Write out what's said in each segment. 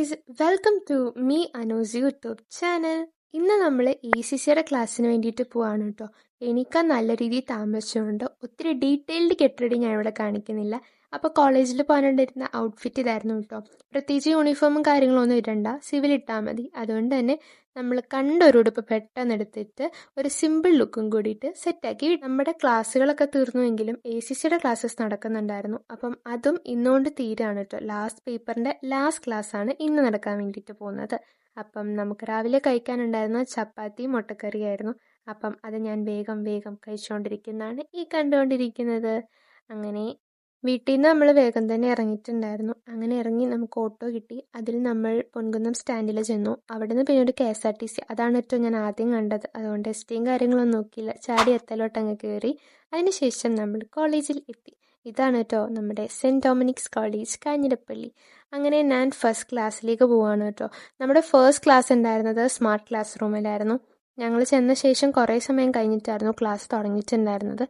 Guys, welcome to me Anu's YouTube channel. ഇന്ന് നമ്മൾ ECCയുടെ ക്ലാസ്സിന് വേണ്ടിയിട്ട് പോവാണ് കേട്ടോ. എനിക്ക് നല്ല രീതിയിൽ താമസിച്ചുകൊണ്ട് ഒത്തിരി ഡീറ്റെയിൽഡ് കെട്ടടി ഞാൻ ഇവിടെ കാണിക്കുന്നില്ല. അപ്പോൾ കോളേജിൽ പോകാനുണ്ടായിരുന്ന ഔട്ട്ഫിറ്റ് ഇതായിരുന്നു കേട്ടോ. പ്രത്യേകിച്ച് യൂണിഫോമും കാര്യങ്ങളൊന്നും ഇടണ്ട, സിവിൽ ഇട്ടാൽ മതി. അതുകൊണ്ട് തന്നെ നമ്മൾ കണ്ടൊരു ഉടുപ്പ് പെട്ടെന്ന് എടുത്തിട്ട് ഒരു സിമ്പിൾ ലുക്കും കൂടിയിട്ട് സെറ്റാക്കി. നമ്മുടെ ക്ലാസ്സുകളൊക്കെ തീർന്നുവെങ്കിലും ACCയുടെ ക്ലാസ്സസ് നടക്കുന്നുണ്ടായിരുന്നു. അപ്പം അതും ഇന്നുകൊണ്ട് തീരാണ് കേട്ടോ. ലാസ്റ്റ് പേപ്പറിൻ്റെ ലാസ്റ്റ് ക്ലാസ്സാണ് ഇന്ന് നടക്കാൻ വേണ്ടിയിട്ട് പോകുന്നത്. അപ്പം നമുക്ക് രാവിലെ കഴിക്കാനുണ്ടായിരുന്ന ചപ്പാത്തി മുട്ടക്കറിയായിരുന്നു. അപ്പം അത് ഞാൻ വേഗം കഴിച്ചുകൊണ്ടിരിക്കുന്നതാണ് ഈ കണ്ടുകൊണ്ടിരിക്കുന്നത്. അങ്ങനെ വീട്ടിൽ നിന്ന് നമ്മൾ വേഗം തന്നെ ഇറങ്ങിയിട്ടുണ്ടായിരുന്നു. അങ്ങനെ ഇറങ്ങി നമുക്ക് ഓട്ടോ കിട്ടി. അതിൽ നമ്മൾ പൊൻകുന്നം സ്റ്റാൻഡിൽ ചെന്നു. അവിടെ നിന്ന് പിന്നെ ഒരു KSRTC, അതാണ് ഏറ്റവും ഞാൻ ആദ്യം കണ്ടത്. അതുകൊണ്ട് STയും കാര്യങ്ങളൊന്നും നോക്കിയില്ല, ചാടി എത്തലോട്ട് അങ്ങ് കയറി. അതിനുശേഷം നമ്മൾ കോളേജിൽ എത്തി. ഇതാണ് കേട്ടോ നമ്മുടെ സെൻറ്റ് ഡൊമിനിക്സ് കോളേജ്, കാഞ്ഞിരപ്പള്ളി. അങ്ങനെ ഞാൻ ഫസ്റ്റ് ക്ലാസ്സിലേക്ക് പോവാണ് കേട്ടോ. നമ്മുടെ ഫസ്റ്റ് ക്ലാസ് ഉണ്ടായിരുന്നത് സ്മാർട്ട് ക്ലാസ് റൂമിലായിരുന്നു. ഞങ്ങൾ ചെന്ന ശേഷം കുറേ സമയം കഴിഞ്ഞിട്ടായിരുന്നു ക്ലാസ് തുടങ്ങിയിട്ടുണ്ടായിരുന്നത്.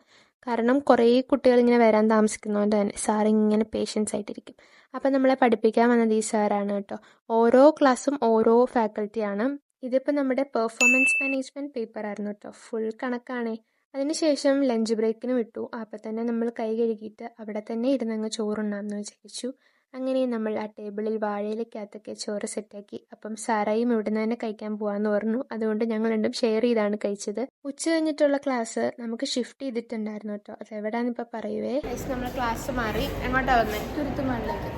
കാരണം കുറേ കുട്ടികൾ ഇങ്ങനെ വരാൻ താമസിക്കുന്നതുകൊണ്ട് തന്നെ സാർ ഇങ്ങനെ പേഷ്യൻസ് ആയിട്ടിരിക്കും. അപ്പം നമ്മളെ പഠിപ്പിക്കാൻ വന്നത് ഈ സാറാണ് കേട്ടോ. ഓരോ ക്ലാസ്സും ഓരോ ഫാക്കൽറ്റിയാണ്. ഇതിപ്പോൾ നമ്മുടെ പെർഫോമൻസ് മാനേജ്മെൻറ്റ് പേപ്പർ ആയിരുന്നു കേട്ടോ. ഫുൾ കണക്കാണേ. അതിനുശേഷം ലഞ്ച് ബ്രേക്കിന് വിട്ടു. അപ്പം തന്നെ നമ്മൾ കൈ കഴുകിയിട്ട് അവിടെ തന്നെ ഇരുന്നങ്ങ് ചോറുണ്ണാമെന്ന് വിചാരിച്ചു. അങ്ങനെ നമ്മൾ ആ ടേബിളിൽ വാഴയിലേക്കകത്തൊക്കെ ചോറ് സെറ്റാക്കി. അപ്പം സാറായും ഇവിടുന്ന് തന്നെ കഴിക്കാൻ പോകാമെന്ന് പറഞ്ഞു. അതുകൊണ്ട് ഞങ്ങൾ രണ്ടും ഷെയർ ചെയ്താണ് കഴിച്ചത്. ഉച്ച കഴിഞ്ഞിട്ടുള്ള ക്ലാസ് നമുക്ക് ഷിഫ്റ്റ് ചെയ്തിട്ടുണ്ടായിരുന്നു കേട്ടോ. അത് എവിടെയാണെന്നിപ്പോൾ പറയുവേ. നമ്മൾ ക്ലാസ് മാറി എങ്ങോട്ടാണ് വന്നത്? തുരുത്തുമാളിലേക്ക്.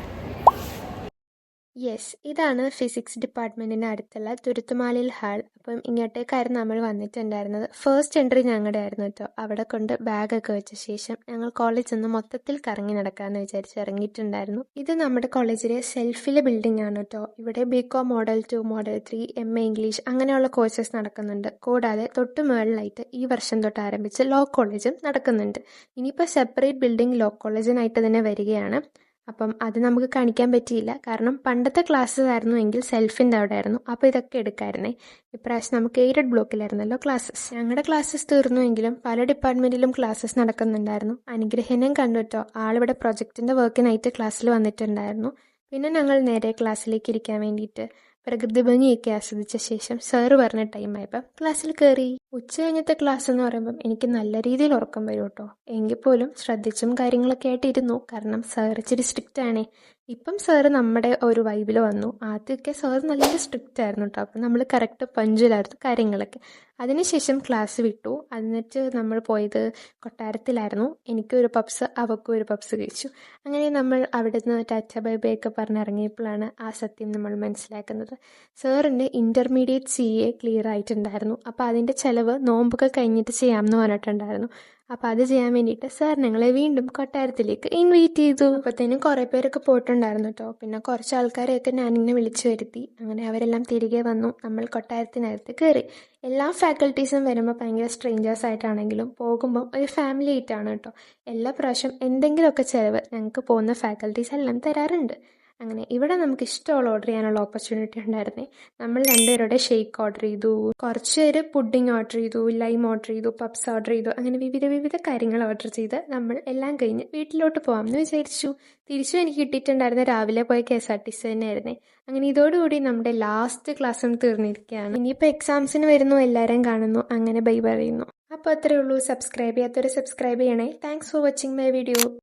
യെസ്, ഇതാണ് ഫിസിക്സ് ഡിപ്പാർട്ട്മെൻറ്റിൻ്റെ അടുത്തുള്ള തുരുത്തുമാലിൽ ഹാൾ. അപ്പം ഇങ്ങോട്ടേക്കായിരുന്നു നമ്മൾ വന്നിട്ടുണ്ടായിരുന്നത്. ഫസ്റ്റ് എൻട്രി ഞങ്ങളുടെ ആയിരുന്നു കേട്ടോ. അവിടെ കൊണ്ട് ബാഗൊക്കെ വെച്ച ശേഷം ഞങ്ങൾ കോളേജിൽ നിന്ന് മൊത്തത്തിൽ കറങ്ങി നടക്കാമെന്ന് വിചാരിച്ച് ഇറങ്ങിയിട്ടുണ്ടായിരുന്നു. ഇത് നമ്മുടെ കോളേജിലെ സെൽഫിലെ ബിൽഡിംഗ് ആണ് കേട്ടോ. ഇവിടെ BCom model 2, model 3, MA English അങ്ങനെയുള്ള കോഴ്സസ് നടക്കുന്നുണ്ട്. കൂടാതെ തൊട്ട് മുകളിലായിട്ട് ഈ വർഷം തൊട്ട് ആരംഭിച്ച് ലോ കോളേജും നടക്കുന്നുണ്ട്. ഇനിയിപ്പോൾ സെപ്പറേറ്റ് ബിൽഡിംഗ് ലോ കോളേജിനായിട്ട് തന്നെ വരികയാണ്. അപ്പം അത് നമുക്ക് കാണിക്കാൻ പറ്റിയില്ല, കാരണം പണ്ടത്തെ ക്ലാസ്സസ് ആയിരുന്നു എങ്കിൽ സെൽഫിൻ്റെ അവിടെ ആയിരുന്നു. അപ്പോൾ ഇതൊക്കെ എടുക്കായിരുന്നേ. ഇപ്രാവശ്യം നമുക്ക് എയ്ഡഡ് ബ്ലോക്കിലായിരുന്നല്ലോ ക്ലാസ്സസ്. ഞങ്ങളുടെ ക്ലാസ്സസ് തീർന്നുവെങ്കിലും പല ഡിപ്പാർട്ട്മെൻറ്റിലും ക്ലാസ്സസ് നടക്കുന്നുണ്ടായിരുന്നു. അനുഗ്രഹനം കണ്ടു കേട്ടോ. ആളിവിടെ പ്രൊജക്റ്റിൻ്റെ വർക്കിനായിട്ട് ക്ലാസ്സിൽ വന്നിട്ടുണ്ടായിരുന്നു. പിന്നെ ഞങ്ങൾ നേരെ ക്ലാസ്സിലേക്ക് ഇരിക്കാൻ വേണ്ടിയിട്ട് പ്രകൃതി ഭംഗിയൊക്കെ ആസ്വദിച്ച ശേഷം സാറ് പറഞ്ഞ ടൈമായപ്പോൾ ക്ലാസ്സിൽ കയറി. ഉച്ച കഴിഞ്ഞത്തെ ക്ലാസ് എന്ന് പറയുമ്പം എനിക്ക് നല്ല രീതിയിൽ ഉറക്കം വരും കേട്ടോ. എങ്കിൽ പോലും ശ്രദ്ധിച്ചും കാര്യങ്ങളൊക്കെ ആയിട്ട് ഇരുന്നു, കാരണം സാർ ഇച്ചിരി സ്ട്രിക്റ്റ് ആണേ. ഇപ്പം സാറ് നമ്മുടെ ഒരു വൈബിൽ വന്നു. ആദ്യമൊക്കെ സാർ നല്ല സ്ട്രിക്റ്റ് ആയിരുന്നു കേട്ടോ. അപ്പം നമ്മൾ കറക്റ്റ് പഞ്ചിലായിരുന്നു കാര്യങ്ങളൊക്കെ. അതിനുശേഷം ക്ലാസ് വിട്ടു. എന്നിട്ട് നമ്മൾ പോയത് കൊട്ടാരത്തിലായിരുന്നു. എനിക്കൊരു പപ്സ്, അവൾക്കും ഒരു പപ്സ് കഴിച്ചു. അങ്ങനെ നമ്മൾ അവിടെ നിന്ന് ടാറ്റ ബൈ ബൈ ഒക്കെ പറഞ്ഞിറങ്ങിയപ്പോഴാണ് ആ സത്യം നമ്മൾ മനസ്സിലാക്കുന്നത്. സാറിൻ്റെ ഇൻ്റർമീഡിയറ്റ് CA ക്ലിയർ ആയിട്ടുണ്ടായിരുന്നു. അപ്പോൾ അതിൻ്റെ ചിലവ് നോമ്പൊക്കെ കഴിഞ്ഞിട്ട് ചെയ്യാമെന്ന് പറഞ്ഞിട്ടുണ്ടായിരുന്നു. അപ്പോൾ അത് ചെയ്യാൻ വേണ്ടിയിട്ട് സാർ ഞങ്ങളെ വീണ്ടും കൊട്ടാരത്തിലേക്ക് ഇൻവൈറ്റ് ചെയ്തു. അപ്പോഴത്തേനും കുറേ പേരൊക്കെ പോയിട്ടുണ്ടായിരുന്നു കേട്ടോ. പിന്നെ കുറച്ച് ആൾക്കാരെയൊക്കെ ഞാനിങ്ങനെ വിളിച്ചു വരുത്തി. അങ്ങനെ അവരെല്ലാം തിരികെ വന്നു. നമ്മൾ കൊട്ടാരത്തിനകത്ത് കയറി. എല്ലാ ഫാക്കൽറ്റീസും വരുമ്പോൾ ഭയങ്കര സ്ട്രേഞ്ചേഴ്സ് ആയിട്ടാണെങ്കിലും പോകുമ്പം ഒരു ഫാമിലി ആയിട്ടാണ് കേട്ടോ. എല്ലാ പ്രാവശ്യം എന്തെങ്കിലുമൊക്കെ ചിലവ് ഞങ്ങൾക്ക് പോകുന്ന ഫാക്കൽറ്റീസ് എല്ലാം തരാറുണ്ട്. അങ്ങനെ ഇവിടെ നമുക്ക് ഇഷ്ടമുള്ള ഓർഡർ ചെയ്യാനുള്ള ഓപ്പർച്യൂണിറ്റി ഉണ്ടായിരുന്നേ. നമ്മൾ രണ്ടുപേരുടെ ഷേക്ക് ഓർഡർ ചെയ്തു, കുറച്ച് പേര് പുഡിംഗ് ഓർഡർ ചെയ്തു, ലൈം ഓർഡർ ചെയ്തു, പപ്സ് ഓർഡർ ചെയ്തു. അങ്ങനെ വിവിധ കാര്യങ്ങൾ ഓർഡർ ചെയ്ത് നമ്മൾ എല്ലാം കഴിഞ്ഞ് വീട്ടിലോട്ട് പോകാമെന്ന് വിചാരിച്ചു. തിരിച്ചും എനിക്ക് കിട്ടിയിട്ടുണ്ടായിരുന്ന രാവിലെ പോയ KSRTC തന്നെയായിരുന്നേ. അങ്ങനെ ഇതോടുകൂടി നമ്മുടെ ലാസ്റ്റ് ക്ലാസ്സും തീർന്നിരിക്കുകയാണ്. ഇനിയിപ്പോൾ എക്സാംസിന് വരുന്നു, എല്ലാവരെയും കാണുന്നു, അങ്ങനെ ബൈ പറയുന്നു. അപ്പോൾ അത്രയേ ഉള്ളൂ. സബ്സ്ക്രൈബ് ചെയ്യാത്തവർ സബ്സ്ക്രൈബ് ചെയ്യണേ. Thanks for watching my video.